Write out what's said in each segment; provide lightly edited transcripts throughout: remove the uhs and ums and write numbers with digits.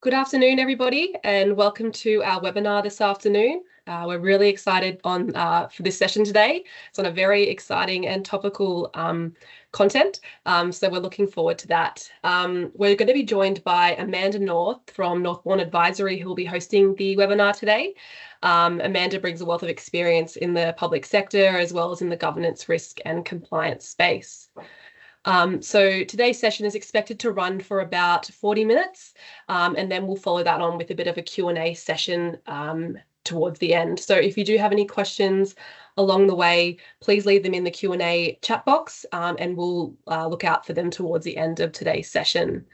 Good afternoon, everybody, and welcome to our webinar this afternoon. We're really excited for this session today. It's on a very exciting and topical content, so we're looking forward to that. We're going to be joined by Amanda North from Northbourne Advisory, who will be hosting the webinar today. Amanda brings a wealth of experience in the public sector as well as in the governance, risk and compliance space. So today's session is expected to run for about 40 minutes, and then we'll follow that on with a bit of a Q&A session towards the end. So if you do have any questions along the way, please leave them in the Q&A chat box, and we'll look out for them towards the end of today's session.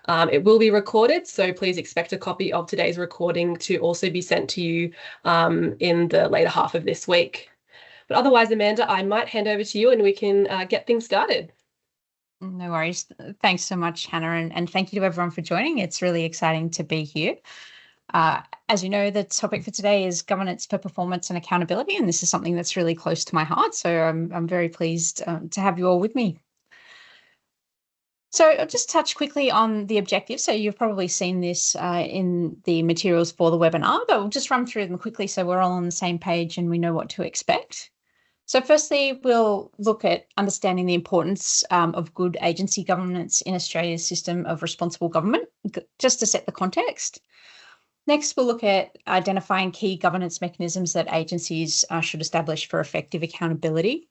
It will be recorded, so please expect a copy of today's recording to also be sent to you in the later half of this week. But otherwise, Amanda, I might hand over to you and we can get things started. No worries. Thanks so much, Hannah, and thank you to everyone for joining. It's really exciting to be here. As you know, the topic for today is governance for performance and accountability, and this is something that's really close to my heart, so I'm very pleased to have you all with me. So I'll just touch quickly on the objectives. So you've probably seen this in the materials for the webinar, but we'll just run through them quickly so we're all on the same page and we know what to expect. So firstly, we'll look at understanding the importance of good agency governance in Australia's system of responsible government, just to set the context. Next, we'll look at identifying key governance mechanisms that agencies should establish for effective accountability.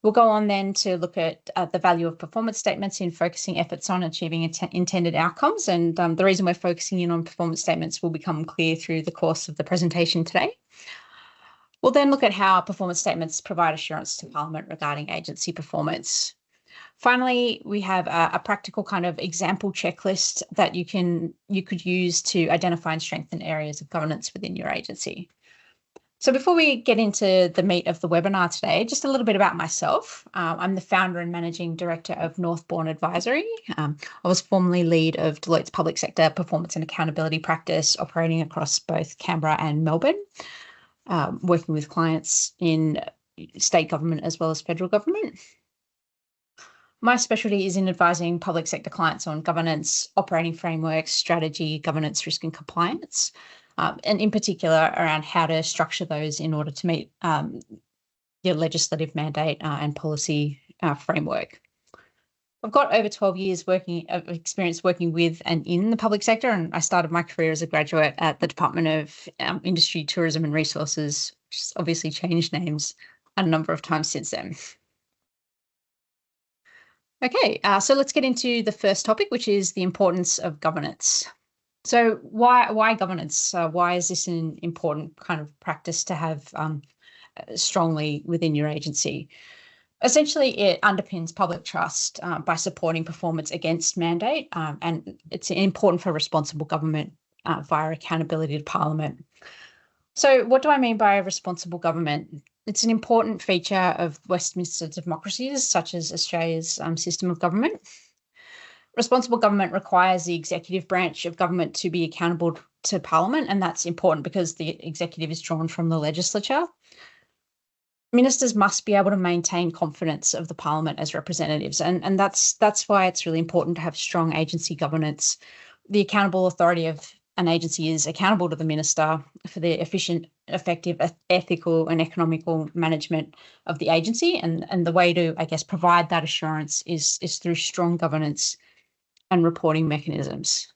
We'll go on then to look at the value of performance statements in focusing efforts on achieving intended outcomes. And the reason we're focusing in on performance statements will become clear through the course of the presentation today. We'll then look at how performance statements provide assurance to Parliament regarding agency performance. Finally, we have a practical kind of example checklist that you could use to identify and strengthen areas of governance within your agency. So before we get into the meat of the webinar today, just a little bit about myself. I'm the founder and managing director of Northbourne Advisory. I was formerly lead of Deloitte's public sector performance and accountability practice, operating across both Canberra and Melbourne. Working with clients in state government as well as federal government. My specialty is in advising public sector clients on governance, operating frameworks, strategy, governance, risk and compliance, and in particular around how to structure those in order to meet your legislative mandate and policy framework. I've got over 12 years of experience working with and in the public sector, and I started my career as a graduate at the Department of Industry, Tourism and Resources, which has obviously changed names a number of times since then. Okay, so let's get into the first topic, which is the importance of governance. So why governance? Why is this an important kind of practice to have strongly within your agency? Essentially, it underpins public trust by supporting performance against mandate, and it's important for responsible government via accountability to Parliament. So what do I mean by responsible government? It's an important feature of Westminster democracies, such as Australia's system of government. Responsible government requires the executive branch of government to be accountable to Parliament, and that's important because the executive is drawn from the legislature. Ministers must be able to maintain confidence of the Parliament as representatives, and that's why it's really important to have strong agency governance. The accountable authority of an agency is accountable to the minister for the efficient, effective, ethical and economical management of the agency, and the way to, I guess, provide that assurance is through strong governance and reporting mechanisms.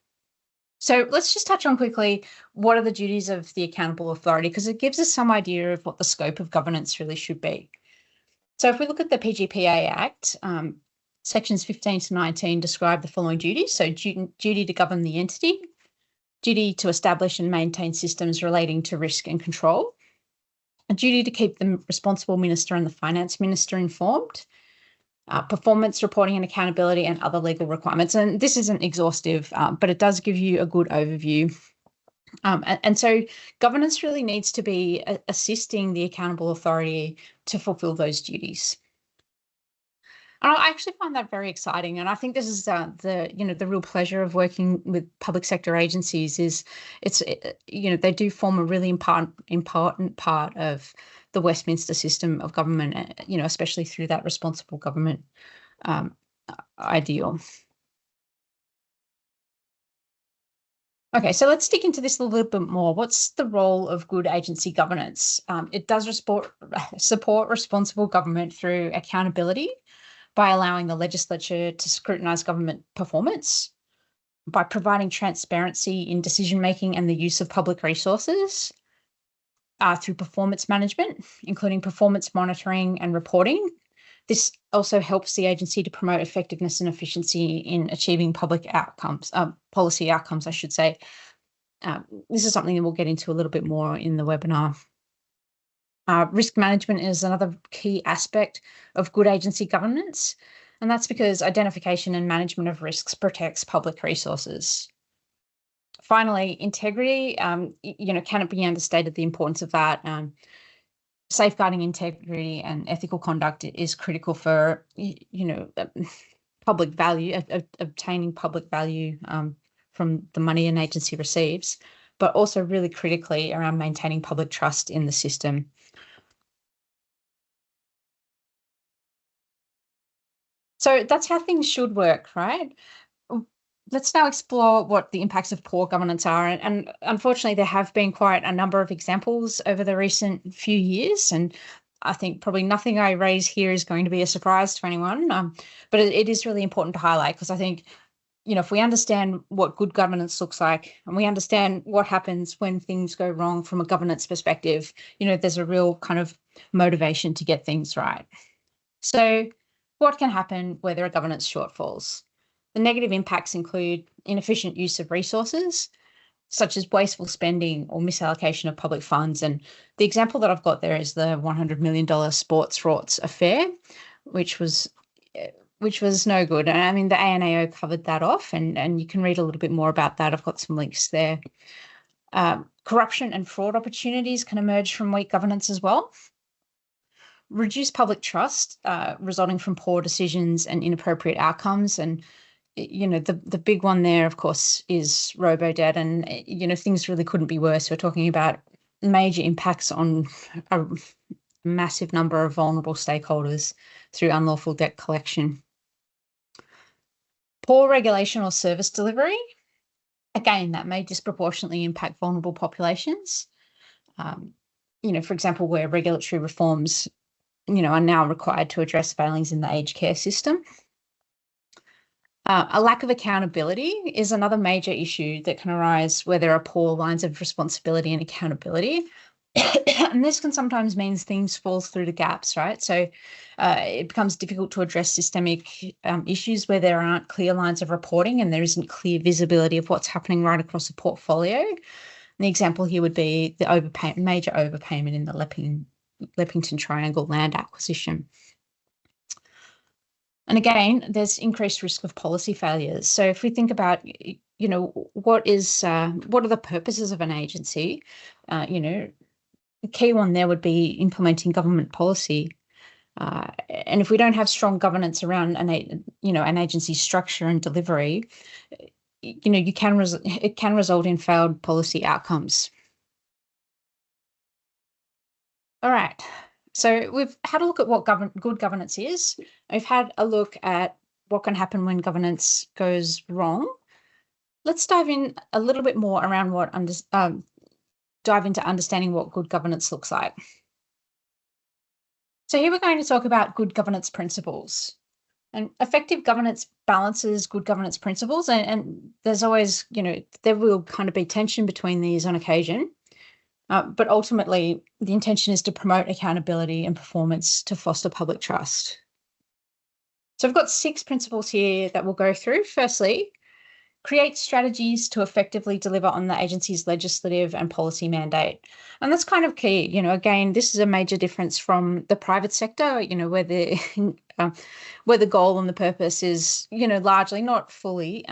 So let's just touch on quickly what are the duties of the accountable authority, because it gives us some idea of what the scope of governance really should be. So if we look at the PGPA Act, sections 15 to 19 describe the following duties. So duty to govern the entity, duty to establish and maintain systems relating to risk and control, a duty to keep the responsible minister and the finance minister informed, performance reporting and accountability and other legal requirements. And this isn't exhaustive, but it does give you a good overview. And so governance really needs to be assisting the accountable authority to fulfill those duties. And I actually find that very exciting. And I think this is the real pleasure of working with public sector agencies is they do form a really important part of the Westminster system of government, especially through that responsible government ideal. Okay, so let's dig into this a little bit more. What's the role of good agency governance? It does support responsible government through accountability by allowing the legislature to scrutinise government performance, by providing transparency in decision-making and the use of public resources, through performance management, including performance monitoring and reporting. This also helps the agency to promote effectiveness and efficiency in achieving public outcomes, policy outcomes, I should say. This is something that we'll get into a little bit more in the webinar. Risk management is another key aspect of good agency governance, and that's because identification and management of risks protects public resources. Finally, integrity, cannot be understated, the importance of that. Safeguarding integrity and ethical conduct is critical for, public value, obtaining public value from the money an agency receives, but also really critically around maintaining public trust in the system. So that's how things should work, right? Let's now explore what the impacts of poor governance are. And unfortunately, there have been quite a number of examples over the recent few years. And I think probably nothing I raise here is going to be a surprise to anyone. But it is really important to highlight, because I think, if we understand what good governance looks like, and we understand what happens when things go wrong from a governance perspective, there's a real kind of motivation to get things right. So what can happen where there are governance shortfalls? The negative impacts include inefficient use of resources, such as wasteful spending or misallocation of public funds. And the example that I've got there is the $100 million sports rorts affair, which was no good. And I mean, the ANAO covered that off, and you can read a little bit more about that. I've got some links there. Corruption and fraud opportunities can emerge from weak governance as well. Reduced public trust resulting from poor decisions and inappropriate outcomes. And the big one there, of course, is robo-debt, and things really couldn't be worse. We're talking about major impacts on a massive number of vulnerable stakeholders through unlawful debt collection. Poor regulation or service delivery, again, that may disproportionately impact vulnerable populations. For example, where regulatory reforms, are now required to address failings in the aged care system. A lack of accountability is another major issue that can arise where there are poor lines of responsibility and accountability. And this can sometimes mean things fall through the gaps, right? So it becomes difficult to address systemic issues where there aren't clear lines of reporting and there isn't clear visibility of what's happening right across a portfolio. And the example here would be the major overpayment in the Leppington Triangle land acquisition. And again, there's increased risk of policy failures. So if we think about, what are the purposes of an agency? The key one there would be implementing government policy. And if we don't have strong governance around an agency's structure and delivery, it can result in failed policy outcomes. All right. So we've had a look at what good governance is. We've had a look at what can happen when governance goes wrong. Let's dive in a little bit more around dive into understanding what good governance looks like. So here we're going to talk about good governance principles. And effective governance balances good governance principles, and there's always, there will kind of be tension between these on occasion. But ultimately, the intention is to promote accountability and performance to foster public trust. So I've got 6 principles here that we'll go through. Firstly, create strategies to effectively deliver on the agency's legislative and policy mandate. And that's kind of key. Again, this is a major difference from the private sector, where the goal and the purpose is, largely, not fully,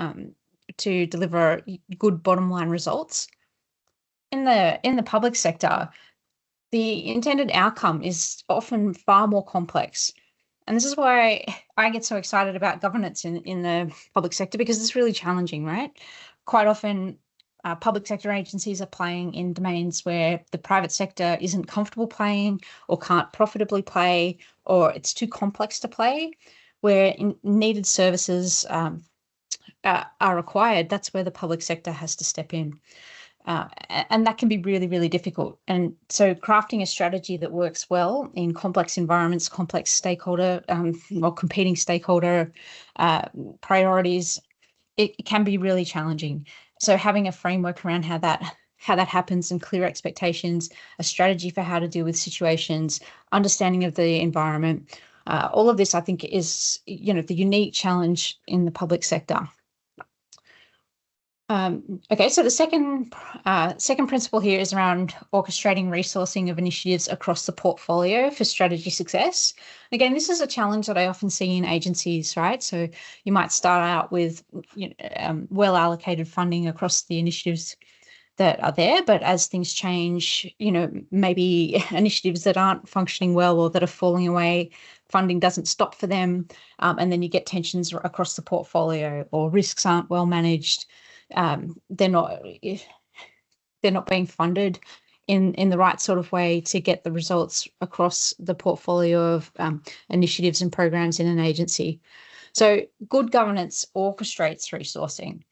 to deliver good bottom line results. In the public sector, the intended outcome is often far more complex. And this is why I get so excited about governance in the public sector, because it's really challenging, right? Quite often, public sector agencies are playing in domains where the private sector isn't comfortable playing or can't profitably play, or it's too complex to play, where needed services are required, that's where the public sector has to step in. And that can be really, really difficult. And so crafting a strategy that works well in complex environments, complex stakeholder or competing stakeholder priorities, it can be really challenging. So having a framework around how that happens and clear expectations, a strategy for how to deal with situations, understanding of the environment, all of this, I think, is, the unique challenge in the public sector. Okay, so the second principle here is around orchestrating resourcing of initiatives across the portfolio for strategy success. Again, this is a challenge that I often see in agencies, right? So you might start out with well allocated funding across the initiatives that are there, but as things change, maybe initiatives that aren't functioning well or that are falling away, funding doesn't stop for them, and then you get tensions across the portfolio, or risks aren't well managed. They're not being funded in the right sort of way to get the results across the portfolio of initiatives and programs in an agency. So good governance orchestrates resourcing.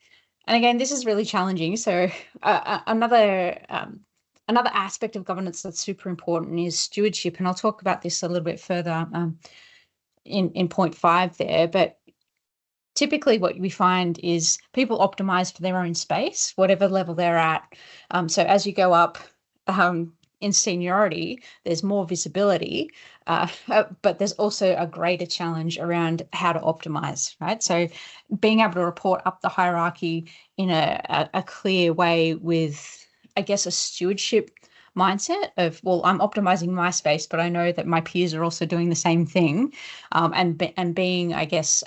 And again, this is really challenging. So another aspect of governance that's super important is stewardship. And I'll talk about this a little bit further in point 5 there. But typically what we find is people optimize for their own space, whatever level they're at. So as you go up in seniority, there's more visibility, but there's also a greater challenge around how to optimize, right? So being able to report up the hierarchy in a clear way with, I guess, a stewardship mindset of, well, I'm optimizing my space, but I know that my peers are also doing the same thing, and being, I guess,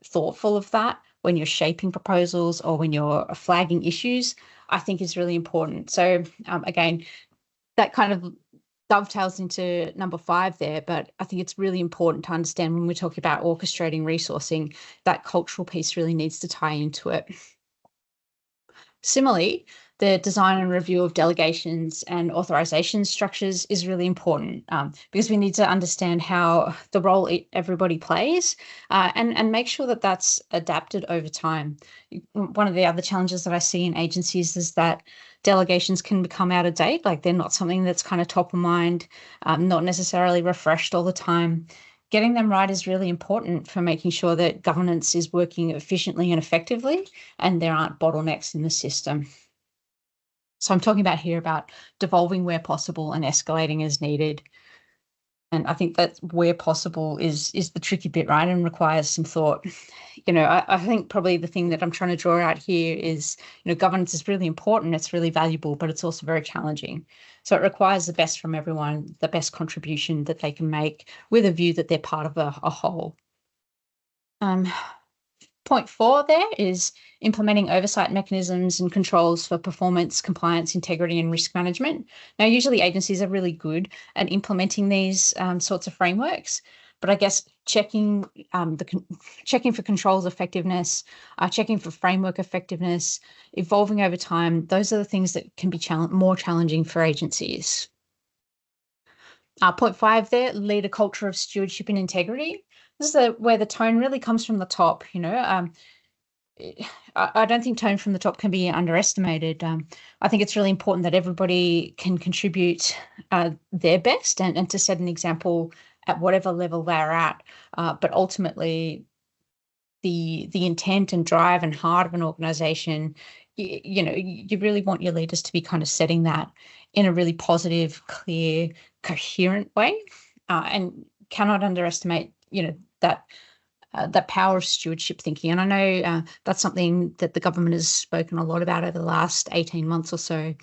thoughtful of that when you're shaping proposals or when you're flagging issues, I think is really important. So again, that kind of dovetails into number 5 there, but I think it's really important to understand when we're talking about orchestrating resourcing, that cultural piece really needs to tie into it. Similarly, the design and review of delegations and authorization structures is really important, because we need to understand how the role everybody plays, and make sure that that's adapted over time. One of the other challenges that I see in agencies is that delegations can become out of date, like they're not something that's kind of top of mind, not necessarily refreshed all the time. Getting them right is really important for making sure that governance is working efficiently and effectively, and there aren't bottlenecks in the system. So I'm talking about here about devolving where possible and escalating as needed. And I think that where possible is the tricky bit, right? And requires some thought. I think probably the thing that I'm trying to draw out here is, governance is really important. It's really valuable, but it's also very challenging. So it requires the best from everyone, the best contribution that they can make with a view that they're part of a whole. Point 4 there is implementing oversight mechanisms and controls for performance, compliance, integrity, and risk management. Now, usually agencies are really good at implementing these sorts of frameworks, but I guess checking for controls effectiveness, checking for framework effectiveness, evolving over time, those are the things that can be more challenging for agencies. Point 5 there, lead a culture of stewardship and integrity. This is where the tone really comes from the top. I don't think tone from the top can be underestimated. I think it's really important that everybody can contribute their best and to set an example at whatever level they're at. But ultimately, the intent and drive and heart of an organization, you really want your leaders to be kind of setting that in a really positive, clear, coherent way, and cannot underestimate, that power of stewardship thinking. And I know that's something that the government has spoken a lot about over the last 18 months or so,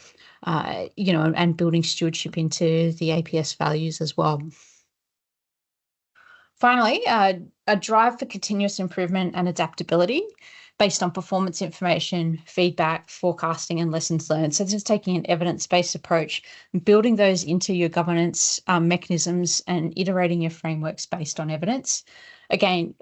and building stewardship into the APS values as well. Finally, a drive for continuous improvement and adaptability based on performance information, feedback, forecasting, and lessons learned. So this is taking an evidence-based approach, building those into your governance mechanisms and iterating your frameworks based on evidence. Again,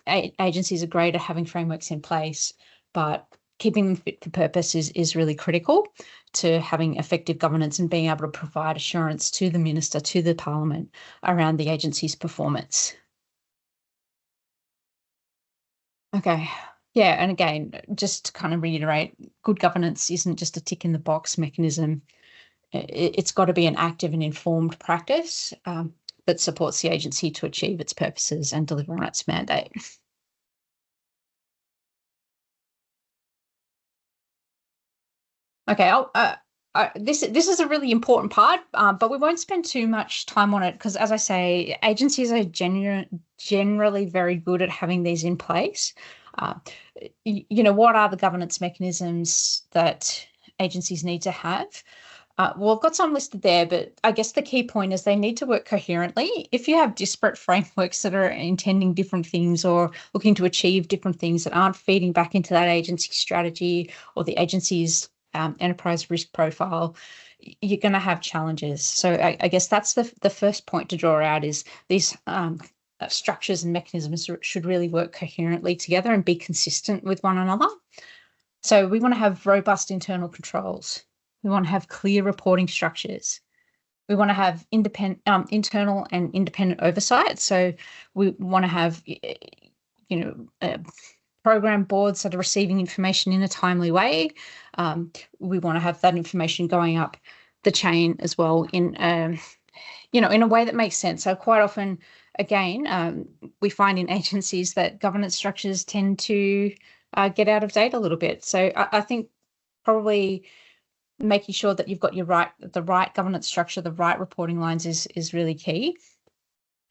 agencies are great at having frameworks in place, but keeping them fit for purpose is really critical to having effective governance and being able to provide assurance to the minister, to the parliament around the agency's performance. Okay, Yeah, and again, just to kind of reiterate, good governance isn't just a tick in the box mechanism. It's got to be an active and informed practice that supports the agency to achieve its purposes and deliver on its mandate. Okay, this is a really important part, but we won't spend too much time on it because, as I say, agencies are generally very good at having these in place. Uh, what are the governance mechanisms that agencies need to have? Well, I've got some listed there, but I guess the key point is they need to work coherently. If you have disparate frameworks that are intending different things or looking to achieve different things that aren't feeding back into that agency strategy or the agency's enterprise risk profile, you're going to have challenges. So I guess that's the first point to draw out is these structures and mechanisms should really work coherently together and be consistent with one another. So we want to have robust internal controls. We want to have clear reporting structures. We want to have internal and independent oversight. So we want to have, program boards that are receiving information in a timely way. We want to have that information going up the chain as well in a way that makes sense. So quite often, again, we find in agencies that governance structures tend to get out of date a little bit. So I think probably making sure that you've got the right governance structure, the right reporting lines is really key.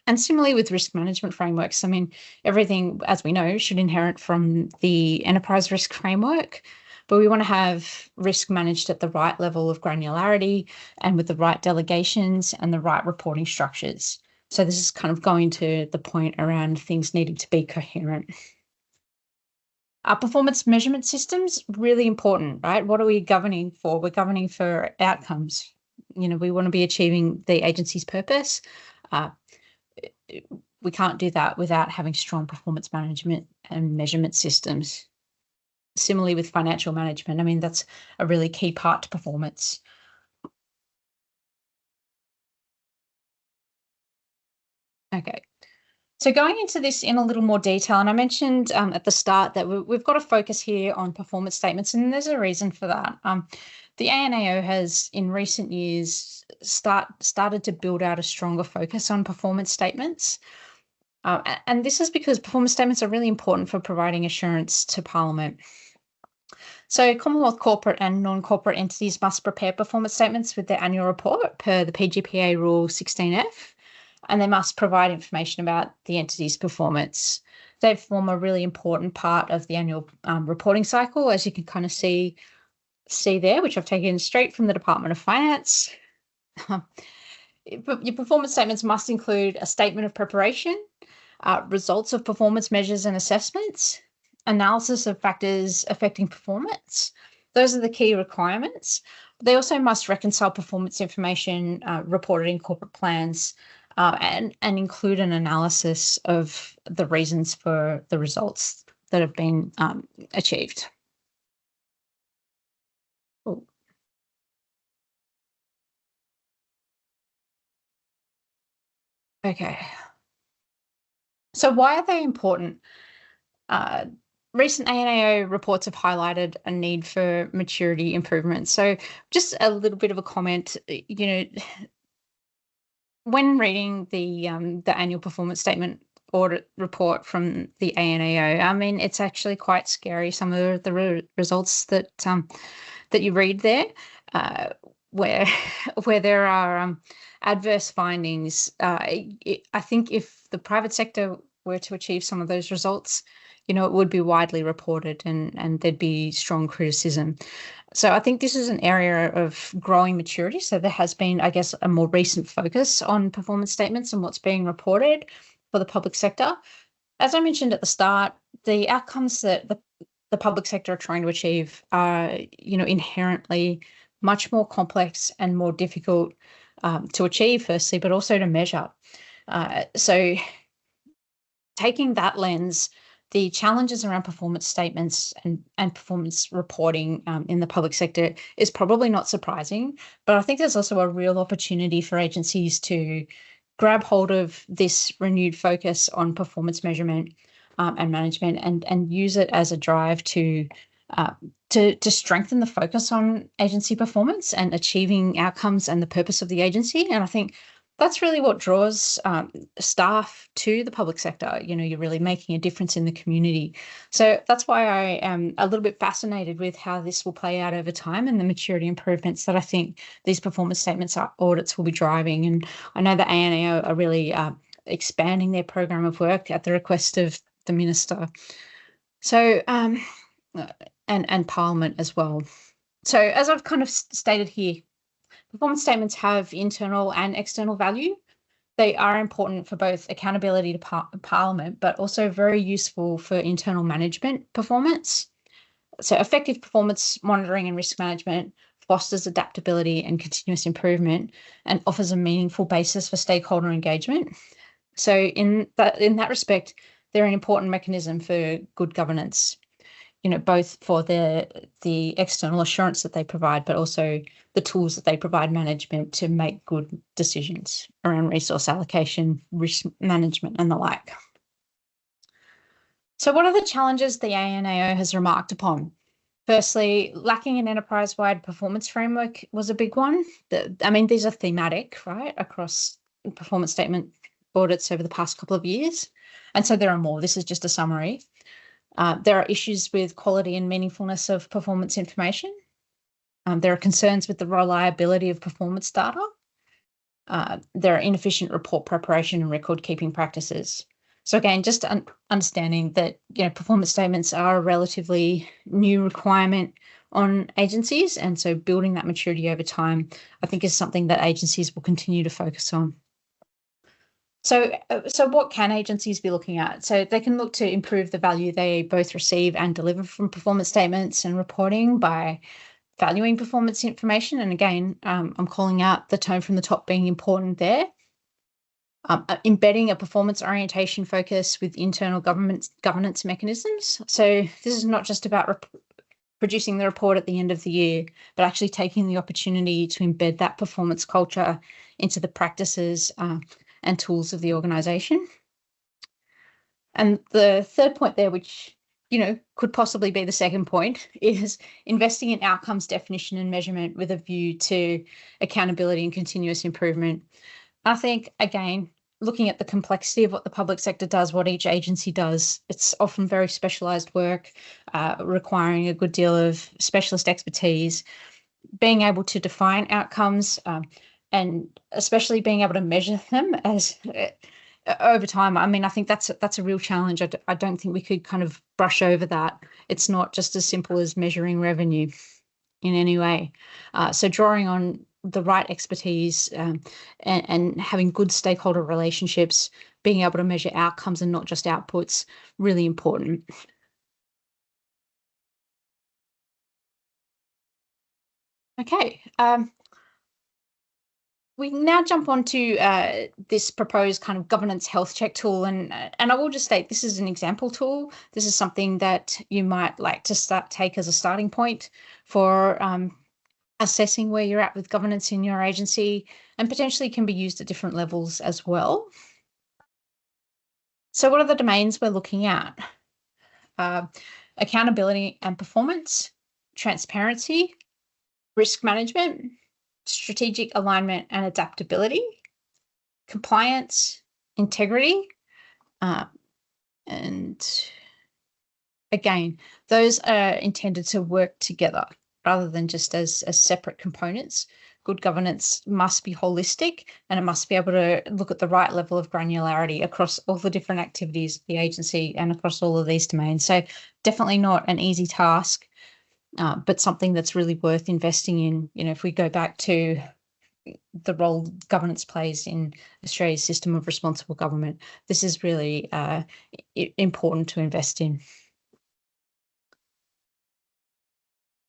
And similarly with risk management frameworks, I mean, everything, as we know, should inherit from the enterprise risk framework, but we want to have risk managed at the right level of granularity and with the right delegations and the right reporting structures. So this is kind of going to the point around things needing to be coherent. Our performance measurement systems, really important, right? What are we governing for? We're governing for outcomes. We want to be achieving the agency's purpose. We can't do that without having strong performance management and measurement systems. Similarly with financial management, I mean, that's a really key part to performance. Okay. So going into this in a little more detail, and I mentioned at the start that we've got a focus here on performance statements, and there's a reason for that. The ANAO has, in recent years, started to build out a stronger focus on performance statements. And this is because performance statements are really important for providing assurance to Parliament. So Commonwealth corporate and non-corporate entities must prepare performance statements with their annual report per the PGPA Rule 16F. And they must provide information about the entity's performance. They form a really important part of the annual reporting cycle, as you can kind of see there, which I've taken straight from the Department of Finance. Your performance statements must include a statement of preparation, results of performance measures and assessments, analysis of factors affecting performance. Those are the key requirements. They also must reconcile performance information reported in corporate plans and include an analysis of the reasons for the results that have been achieved. Ooh. Okay. So why are they important? Recent ANAO reports have highlighted a need for maturity improvement. So just a little bit of a comment, when reading the annual performance statement audit report from the ANAO, I mean, it's actually quite scary, some of the results that you read there, where there are adverse findings. I think if the private sector were to achieve some of those results, it would be widely reported and there'd be strong criticism. So I think this is an area of growing maturity. So there has been, I guess, a more recent focus on performance statements and what's being reported for the public sector. As I mentioned at the start, the outcomes that the public sector are trying to achieve are, inherently much more complex and more difficult to achieve, firstly, but also to measure. So taking that lens, the challenges around performance statements and performance reporting in the public sector is probably not surprising, but I think there's also a real opportunity for agencies to grab hold of this renewed focus on performance measurement and management, and use it as a drive to strengthen the focus on agency performance and achieving outcomes and the purpose of the agency. And I think that's really what draws staff to the public sector. You're really making a difference in the community. So that's why I am a little bit fascinated with how this will play out over time and the maturity improvements that I think these performance statements audits will be driving. And I know the ANAO are really expanding their program of work at the request of the Minister. So, and Parliament as well. So as I've kind of stated here, performance statements have internal and external value. They are important for both accountability to Parliament, but also very useful for internal management performance. So effective performance monitoring and risk management fosters adaptability and continuous improvement and offers a meaningful basis for stakeholder engagement. So in that respect, they're an important mechanism for good governance, both for the external assurance that they provide, but also the tools that they provide management to make good decisions around resource allocation, risk management, and the like. So what are the challenges the ANAO has remarked upon? Firstly, lacking an enterprise-wide performance framework was a big one. These are thematic, right, across performance statement audits over the past couple of years. And so there are more. This is just a summary. There are issues with quality and meaningfulness of performance information. There are concerns with the reliability of performance data. There are inefficient report preparation and record keeping practices. So again, just understanding that performance statements are a relatively new requirement on agencies, and so building that maturity over time, I think, is something that agencies will continue to focus on. So what can agencies be looking at? So they can look to improve the value they both receive and deliver from performance statements and reporting by valuing performance information. And again, I'm calling out the tone from the top being important there. Embedding a performance orientation focus with internal governance mechanisms. So this is not just about producing the report at the end of the year, but actually taking the opportunity to embed that performance culture into the practices and tools of the organisation. And the third point there, which could possibly be the second point, is investing in outcomes definition and measurement with a view to accountability and continuous improvement. I think, again, looking at the complexity of what the public sector does, what each agency does, it's often very specialised work, requiring a good deal of specialist expertise. Being able to define outcomes and especially being able to measure them as over time, I think that's a real challenge. I don't think we could kind of brush over that. It's not just as simple as measuring revenue in any way. So drawing on the right expertise and having good stakeholder relationships, being able to measure outcomes and not just outputs, really important. Okay. We now jump on to this proposed kind of governance health check tool, and I will just state this is an example tool. This is something that you might like to take as a starting point for assessing where you're at with governance in your agency, and potentially can be used at different levels as well. So what are the domains we're looking at? Accountability and performance, transparency, risk management, strategic alignment and adaptability, compliance, integrity, and again, those are intended to work together rather than just as separate components. Good governance must be holistic, and it must be able to look at the right level of granularity across all the different activities of the agency and across all of these domains. So definitely not an easy task. But something that's really worth investing in. If we go back to the role governance plays in Australia's system of responsible government, this is really important to invest in.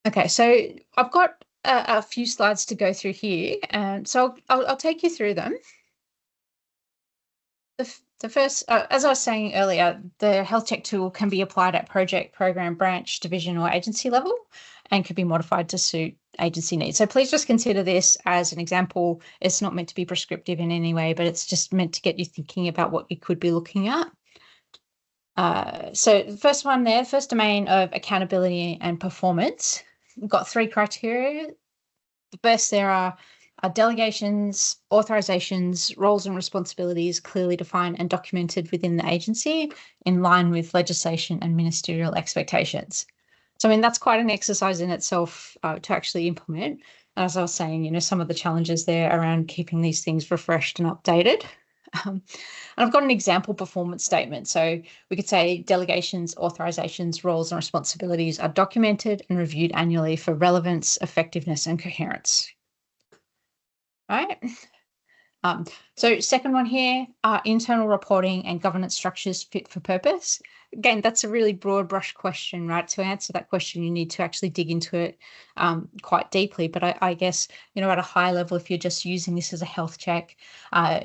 Okay, so I've got a few slides to go through here, and so I'll take you through them. The first, as I was saying earlier, the health check tool can be applied at project, program, branch, division, or agency level, and can be modified to suit agency needs. So please just consider this as an example. It's not meant to be prescriptive in any way, but it's just meant to get you thinking about what you could be looking at. So the first one there, first domain of accountability and performance. We've got 3 criteria. The first there are delegations, authorizations, roles and responsibilities clearly defined and documented within the agency in line with legislation and ministerial expectations. So, I mean, that's quite an exercise in itself to actually implement. As I was saying, you know, some of the challenges there around keeping these things refreshed and updated. And I've got an example performance statement. So we could say delegations, authorizations, roles and responsibilities are documented and reviewed annually for relevance, effectiveness and coherence. Right. So second one here, are internal reporting and governance structures fit for purpose? Again, that's a really broad brush question, right? To answer that question, you need to actually dig into it quite deeply. But I guess, you know, at a high level, if you're just using this as a health check,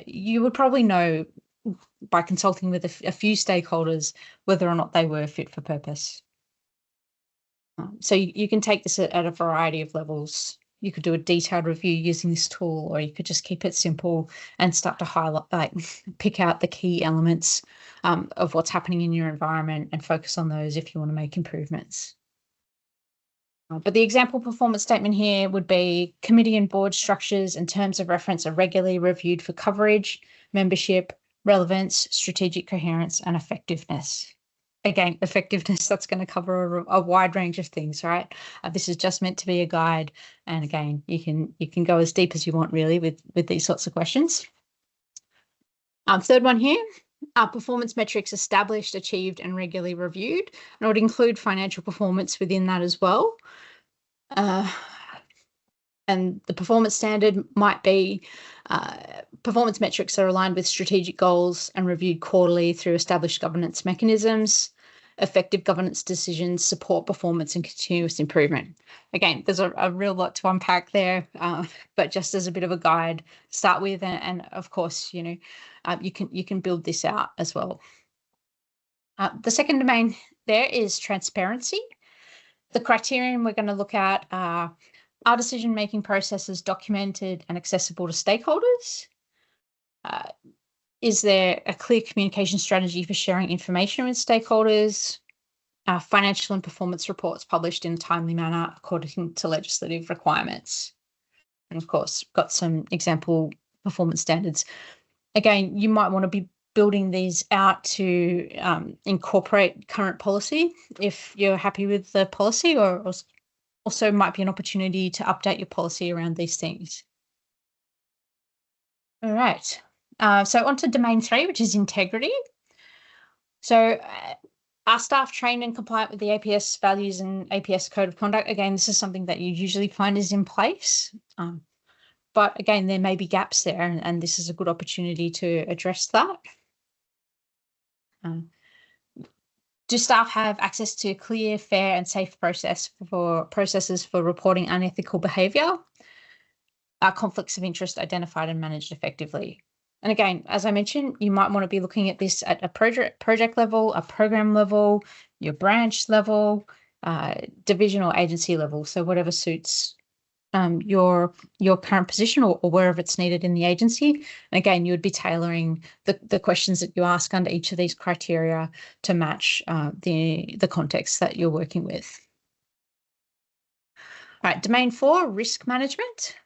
you would probably know by consulting with a few stakeholders whether or not they were fit for purpose. So you can take this at a variety of levels. You could do a detailed review using this tool, or you could just keep it simple and start to highlight, like pick out the key elements of what's happening in your environment and focus on those if you want to make improvements. But the example performance statement here would be committee and board structures and terms of reference are regularly reviewed for coverage, membership, relevance, strategic coherence, and effectiveness. Again, effectiveness, that's going to cover a wide range of things, right? This is just meant to be a guide. And again, you can go as deep as you want really with these sorts of questions. Third one here, performance metrics established, achieved, and regularly reviewed. And it would include financial performance within that as well. And the performance standard might be performance metrics are aligned with strategic goals and reviewed quarterly through established governance mechanisms. Effective governance decisions support performance and continuous improvement. Again, there's a real lot to unpack there, but just as a bit of a guide to start with, and of course, you know, you can build this out as well. The second domain there is transparency. The criterion we're going to look at are decision-making processes documented and accessible to stakeholders? Is there a clear communication strategy for sharing information with stakeholders? Financial and performance reports published in a timely manner according to legislative requirements. And of course, got some example performance standards. Again, you might want to be building these out to incorporate current policy if you're happy with the policy, or also might be an opportunity to update your policy around these things. All right. So on to domain 3, which is integrity. So are staff trained and compliant with the APS values and APS code of conduct? Again, this is something that you usually find is in place. But again, there may be gaps there, and this is a good opportunity to address that. Do staff have access to clear, fair, and safe processes for reporting unethical behaviour? Are conflicts of interest identified and managed effectively? And again, as I mentioned, you might want to be looking at this at a project level, a program level, your branch level, division or agency level. So whatever suits your current position or wherever it's needed in the agency. And again, you would be tailoring the questions that you ask under each of these criteria to match the context that you're working with. All right, domain 4, risk management.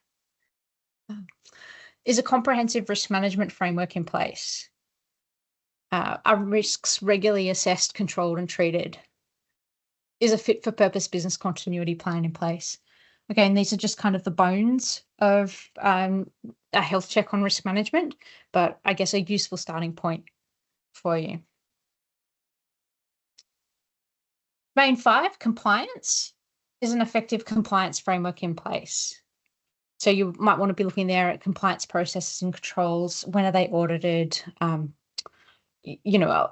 Is a comprehensive risk management framework in place? Are risks regularly assessed, controlled, and treated? Is a fit-for-purpose business continuity plan in place? Again, these are just kind of the bones of a health check on risk management, but I guess a useful starting point for you. Domain 5, compliance. Is an effective compliance framework in place? So you might want to be looking there at compliance processes and controls. When are they audited? You know,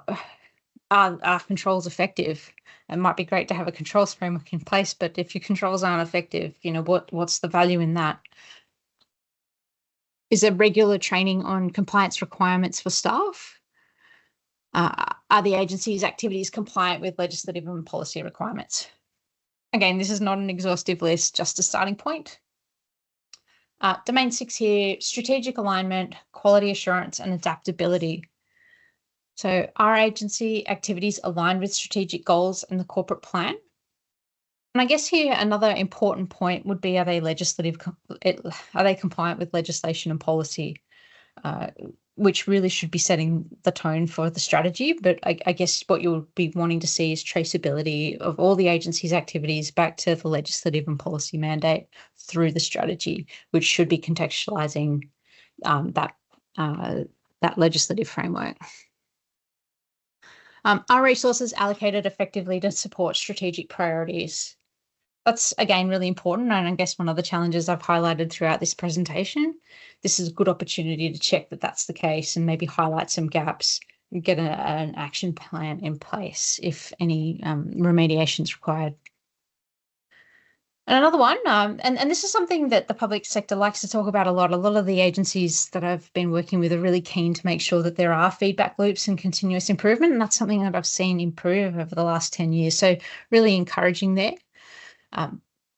are controls effective? It might be great to have a controls framework in place, but if your controls aren't effective, you know, what's the value in that? Is there regular training on compliance requirements for staff? Are the agency's activities compliant with legislative and policy requirements? Again, this is not an exhaustive list, just a starting point. Domain 6 here, strategic alignment, quality assurance, and adaptability. So are agency activities aligned with strategic goals and the corporate plan? And I guess here another important point would be, are they are they compliant with legislation and policy, uh, which really should be setting the tone for the strategy. But I guess what you'll be wanting to see is traceability of all the agency's activities back to the legislative and policy mandate through the strategy, which should be contextualizing that legislative framework. Are resources allocated effectively to support strategic priorities? That's, again, really important, and I guess one of the challenges I've highlighted throughout this presentation. This is a good opportunity to check that that's the case and maybe highlight some gaps and get an action plan in place if any remediation is required. And another one, and this is something that the public sector likes to talk about a lot. A lot of the agencies that I've been working with are really keen to make sure that there are feedback loops and continuous improvement, and that's something that I've seen improve over the last 10 years. So really encouraging there.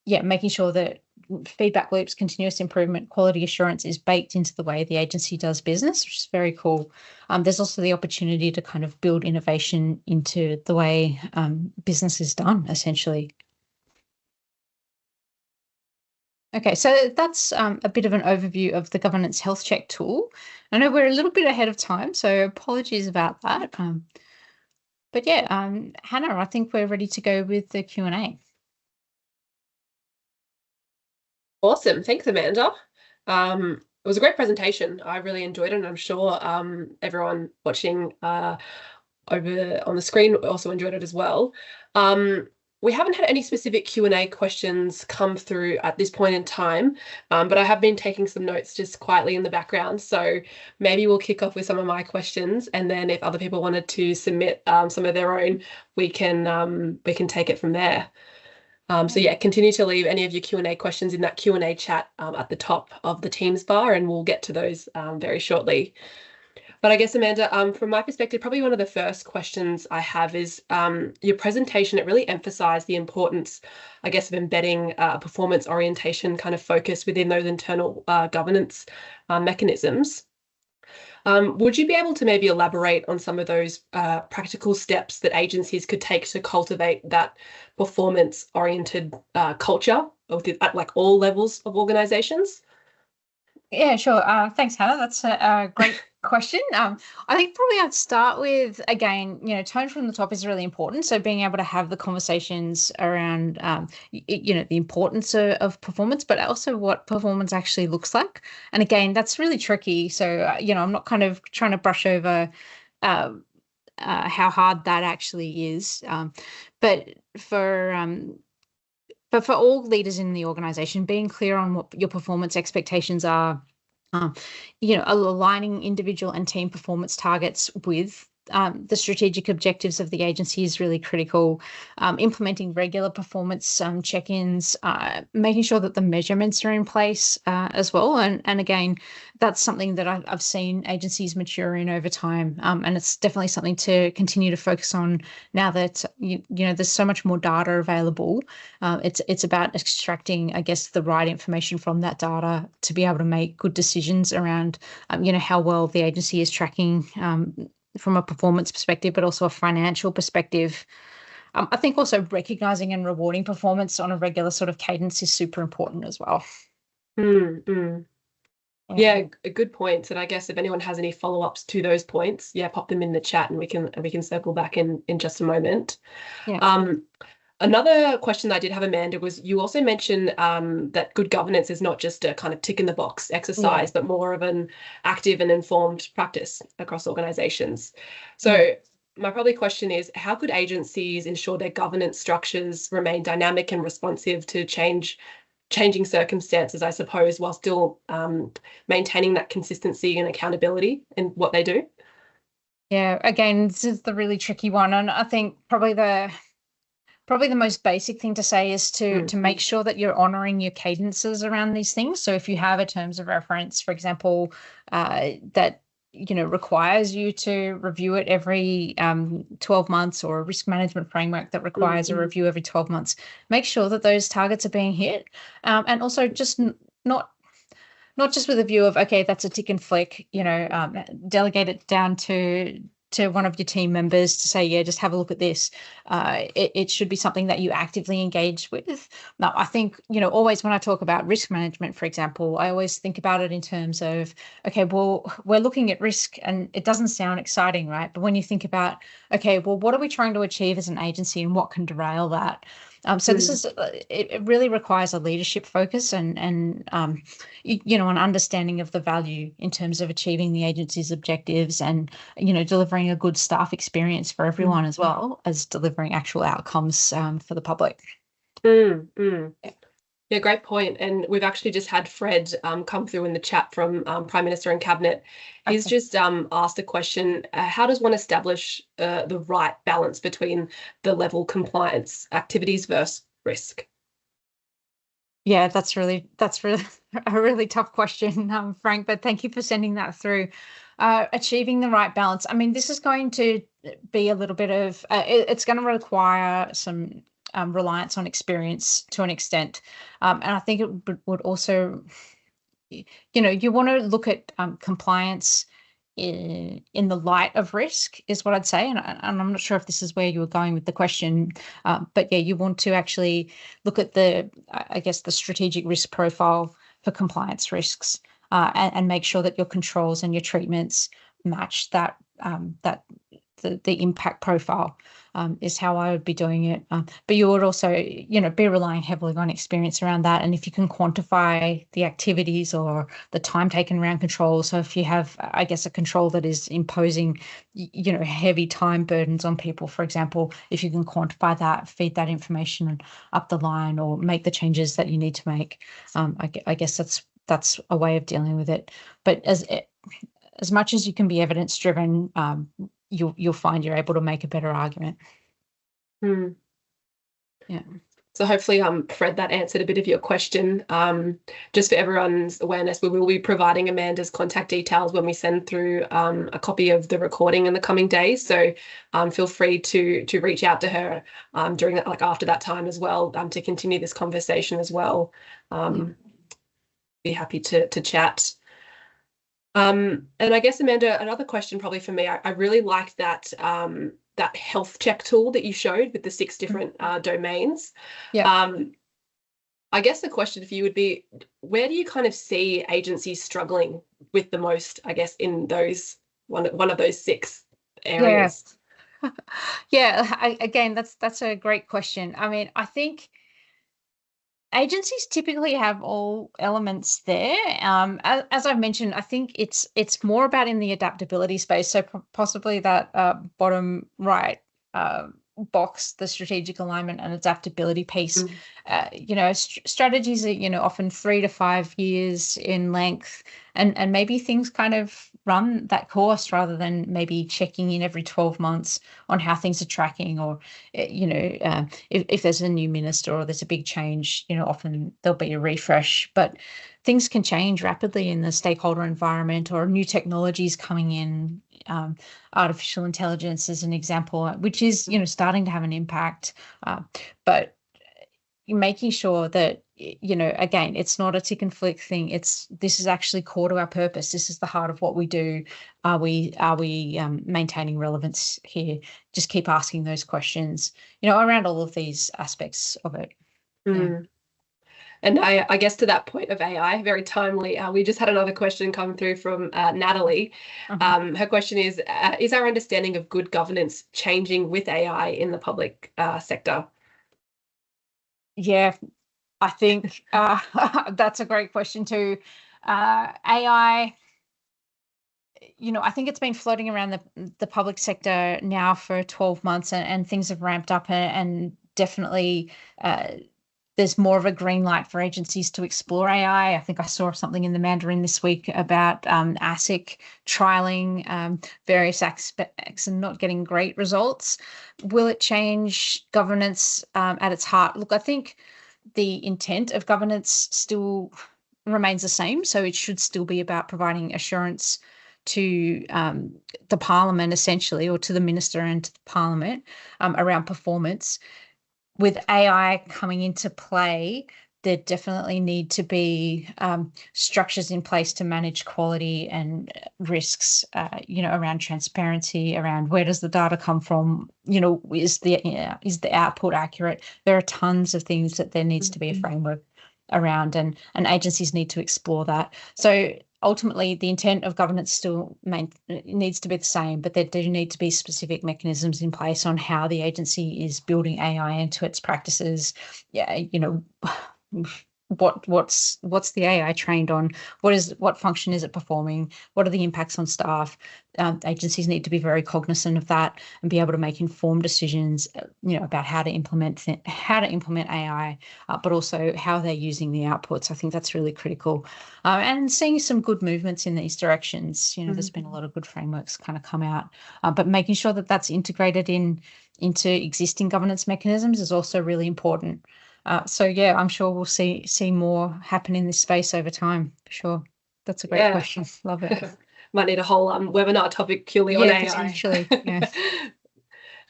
Making sure that feedback loops, continuous improvement, quality assurance is baked into the way the agency does business, which is very cool. There's also the opportunity to kind of build innovation into the way business is done, essentially. Okay, so that's a bit of an overview of the Governance Health Check tool. I know we're a little bit ahead of time, so apologies about that. But yeah, Hannah, I think we're ready to go with the Q&A. Awesome. Thanks, Amanda. It was a great presentation. I really enjoyed it, and I'm sure everyone watching over on the screen also enjoyed it as well. We haven't had any specific Q&A questions come through at this point in time, but I have been taking some notes just quietly in the background. So maybe we'll kick off with some of my questions, and then if other people wanted to submit some of their own, we can take it from there. So yeah, continue to leave any of your Q&A questions in that Q&A chat at the top of the Teams bar, and we'll get to those very shortly. But I guess, Amanda, from my perspective, probably one of the first questions I have is your presentation. It really emphasized the importance, I guess, of embedding performance orientation kind of focus within those internal governance mechanisms. Would you be able to maybe elaborate on some of those practical steps that agencies could take to cultivate that performance-oriented culture at like all levels of organizations? Yeah, sure. Thanks, Hannah. That's a great question. I think probably I'd start with, again, tone from the top is really important. So being able to have the conversations around, the importance of performance, but also what performance actually looks like. And again, that's really tricky. So, I'm not kind of trying to brush over how hard that actually is. But for all leaders in the organization, being clear on what your performance expectations are, aligning individual and team performance targets with the strategic objectives of the agency is really critical. Implementing regular performance check-ins, making sure that the measurements are in place as well. And again, that's something that I've seen agencies mature in over time. And it's definitely something to continue to focus on now that, there's so much more data available. It's about extracting, I guess, the right information from that data to be able to make good decisions around, how well the agency is tracking from a performance perspective, but also a financial perspective. I think also recognizing and rewarding performance on a regular sort of cadence is super important as well. Yeah, good points. And I guess if anyone has any follow-ups to those points, pop them in the chat, and we can circle back in just a moment. Yeah. Another question I did have, Amanda, was you also mentioned that good governance is not just a kind of tick in the box exercise, but more of an active and informed practice across organizations. So my probably question is, how could agencies ensure their governance structures remain dynamic and responsive to changing circumstances, I suppose, while still maintaining that consistency and accountability in what they do? Yeah, again, this is the really tricky one. And I think probably the most basic thing to say is to make sure that you're honoring your cadences around these things. So if you have a terms of reference, for example, that requires you to review it every 12 months, or a risk management framework that requires a review every 12 months, make sure that those targets are being hit. And also just not just with a view of, okay, that's a tick and flick, delegate it down to to one of your team members to say, yeah, just have a look at this. It should be something that you actively engage with. Now, I think, always when I talk about risk management, for example, I always think about it in terms of, okay, well, we're looking at risk and it doesn't sound exciting, right? But when you think about, okay, well, what are we trying to achieve as an agency and what can derail that? So this is, it really requires a leadership focus and an understanding of the value in terms of achieving the agency's objectives and, delivering a good staff experience for everyone as well as delivering actual outcomes for the public. Yeah, great point. And we've actually just had Fred come through in the chat from Prime Minister and Cabinet. He's just asked a question, how does one establish the right balance between the level compliance activities versus risk? Yeah, that's really a really tough question, Frank, but thank you for sending that through. Achieving the right balance. I mean, this is going to be a little bit of, it's going to require some reliance on experience to an extent. And I think it would also, you want to look at compliance in the light of risk is what I'd say. And I'm not sure if this is where you were going with the question, but yeah, you want to actually look at the strategic risk profile for compliance risks and make sure that your controls and your treatments match that the impact profile is how I would be doing it. But you would also, be relying heavily on experience around that. And if you can quantify the activities or the time taken around control. So if you have, I guess, a control that is imposing, heavy time burdens on people, for example, if you can quantify that, feed that information up the line or make the changes that you need to make, I guess that's a way of dealing with it. But as much as you can be evidence driven, you'll find you're able to make a better argument. Yeah. So hopefully, Fred, that answered a bit of your question. Just for everyone's awareness, we will be providing Amanda's contact details when we send through a copy of the recording in the coming days. So feel free to reach out to her during that, like after that time as well, to continue this conversation as well. Be happy to chat. And I guess, Amanda, another question probably for me, I really liked that that health check tool that you showed with the 6 different domains. Yeah. I guess the question for you would be, where do you kind of see agencies struggling with the most, I guess, in those one of those 6 areas? Yeah. Again, that's a great question. I mean, I think agencies typically have all elements there. As I've mentioned, I think it's more about in the adaptability space. So possibly that bottom right box, the strategic alignment and adaptability piece. Strategies are often 3 to 5 years in length, and maybe things kind of run that course rather than maybe checking in every 12 months on how things are tracking, or if there's a new minister or there's a big change, often there'll be a refresh. But things can change rapidly in the stakeholder environment, or new technologies coming in. Artificial intelligence is an example, which is starting to have an impact, but making sure that again, it's not a tick and flick thing. This is actually core to our purpose. This is the heart of what we do. Are we maintaining relevance here? Just keep asking those questions around all of these aspects of it. Yeah. And I guess to that point of AI, very timely, we just had another question come through from Natalie. Her question is our understanding of good governance changing with AI in the public sector? Yeah, I think that's a great question too. AI, I think it's been floating around the public sector now for 12 months and things have ramped up and definitely there's more of a green light for agencies to explore AI. I think I saw something in the Mandarin this week about ASIC trialing various aspects and not getting great results. Will it change governance at its heart? Look, I think the intent of governance still remains the same. So it should still be about providing assurance to the Parliament, essentially, or to the Minister and to the Parliament around performance. With AI coming into play, there definitely need to be structures in place to manage quality and risks, around transparency, around where does the data come from, is the output accurate? There are tons of things that there needs to be a framework around, and agencies need to explore that. So ultimately, the intent of governance still needs to be the same, but there do need to be specific mechanisms in place on how the agency is building AI into its practices. Yeah, what's the AI trained on? What function is it performing? What are the impacts on staff? Agencies need to be very cognizant of that and be able to make informed decisions, about how to implement AI, but also how they're using the outputs. I think that's really critical, and seeing some good movements in these directions. There's been a lot of good frameworks kind of come out, but making sure that that's integrated into existing governance mechanisms is also really important. So yeah, I'm sure we'll see more happen in this space over time, for sure. That's a great question. Love it. Might need a whole webinar topic purely on AI. Potentially. Yeah.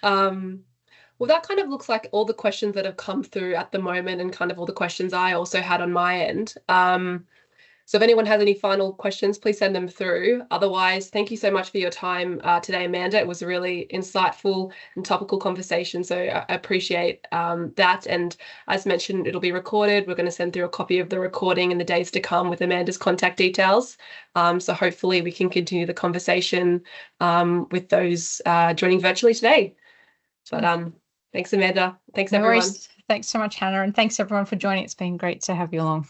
Well, that kind of looks like all the questions that have come through at the moment, and kind of all the questions I also had on my end. So if anyone has any final questions, please send them through. Otherwise, thank you so much for your time today, Amanda. It was a really insightful and topical conversation, so I appreciate that. And as mentioned, it'll be recorded. We're going to send through a copy of the recording in the days to come with Amanda's contact details. So hopefully we can continue the conversation with those joining virtually today. But thanks, Amanda. Thanks, everyone. Thanks so much, Hannah, and thanks everyone for joining. It's been great to have you along.